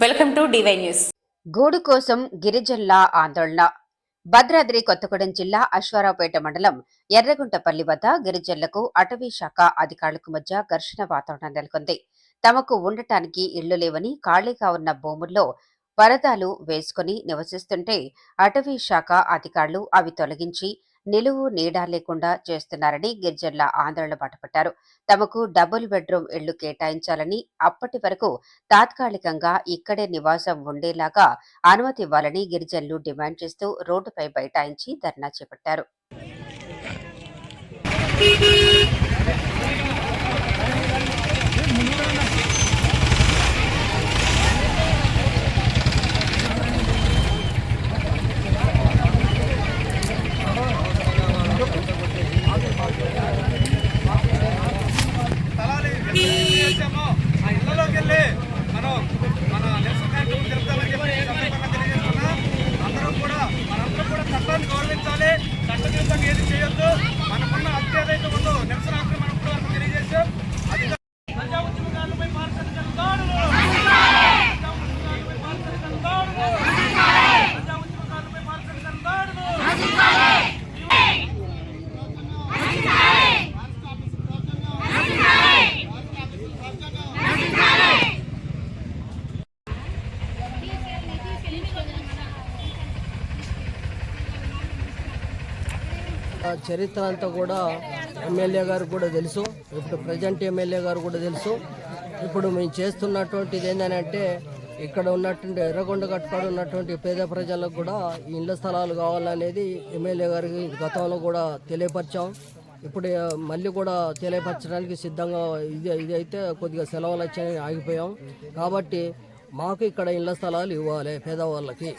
Welcome to DY news. గూడు కోసం గిరిజనుల ఆందోళన. భద్రాద్రి కొత్తగూడెం జిల్లా అశ్వారావుపేట మండలం ఎర్రగుంటపల్లి వద్ద గిరిజనులకు అటవీ శాఖ అధికారులకు మధ్య ఘర్షణ వాతావరణం నెలకొంది. తమకు ఉండటానికి ఇళ్లు లేవని ఖాళీగా ఉన్న భూముల్లో పరదాలు వేసుకుని నివసిస్తుంటే అటవీ శాఖ అధికారులు అవి తొలగించి నిలువు నీడ లేకుండా చేస్తున్నారని గిరిజనుల ఆందోళన బాటపట్టారు. తమకు డబుల్ బెడ్రూమ్ ఇళ్లు కేటాయించాలని, అప్పటి వరకు తాత్కాలికంగా ఇక్కడే నివాసం ఉండేలాగా అనుమతి ఇవ్వాలని గిరిజనులు డిమాండ్ చేస్తూ రోడ్డుపై బైఠాయించి ధర్నా చేపట్టారు. గౌరవించాలి, చట్టవిరుద్ధంగా ఏది చేయొద్దు. మనకున్న హక్కు ఏదైతే ఉందో నిరసన హక్కు మనం కూడా తెలియజేశాం. అది ప్రజా ఉద్యమకారులపై పారిశ్రామిక దాడులు, ప్రజా ఉద్యమకారులపై పారిశ్రామిక దాడులు, ప్రజా ఉద్యమకారులపై పారిశ్రామిక దాడులు. చరిత్ర అంతా కూడా ఎమ్మెల్యే గారు కూడా తెలుసు, ఇప్పుడు ప్రజెంట్ ఎమ్మెల్యే గారు కూడా తెలుసు. ఇప్పుడు మేము చేస్తున్నటువంటిది ఏంటంటే ఇక్కడ ఉన్నటువంటి ఎర్రగొండ కట్టుకాడ ఉన్నటువంటి పేద ప్రజలకు కూడా ఇళ్ల స్థలాలు కావాలనేది ఎమ్మెల్యే గారికి గతంలో కూడా తెలియపరిచాం. ఇప్పుడు మళ్ళీ కూడా తెలియపరచడానికి సిద్ధంగా ఇది అయితే కొద్దిగా సెలవులు వచ్చాయని ఆగిపోయాం. కాబట్టి మాకు ఇక్కడ ఇళ్ల స్థలాలు ఇవ్వాలి పేదవాళ్ళకి.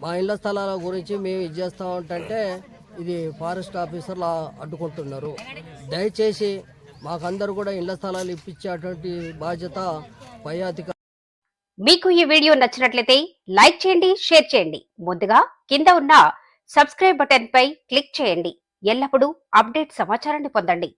మా ఇళ్ల స్థలాల గురించి మేము ఇది చేస్తామంటే ఇది ఫారెస్ట్ ఆఫీసర్లు అడ్డుకుంటున్నారు. దయచేసి మాకందరూ కూడా ఇళ్ల స్థలాలు ఇప్పించేటువంటి బాధ్యత పై అధికారులు. మీకు ఈ వీడియో నచ్చినట్లయితే లైక్ చేయండి, షేర్ చేయండి. ముందుగా కింద ఉన్న సబ్స్క్రైబ్ బటన్ పై క్లిక్ చేయండి. ఎల్లప్పుడూ అప్డేట్ సమాచారాన్ని పొందండి.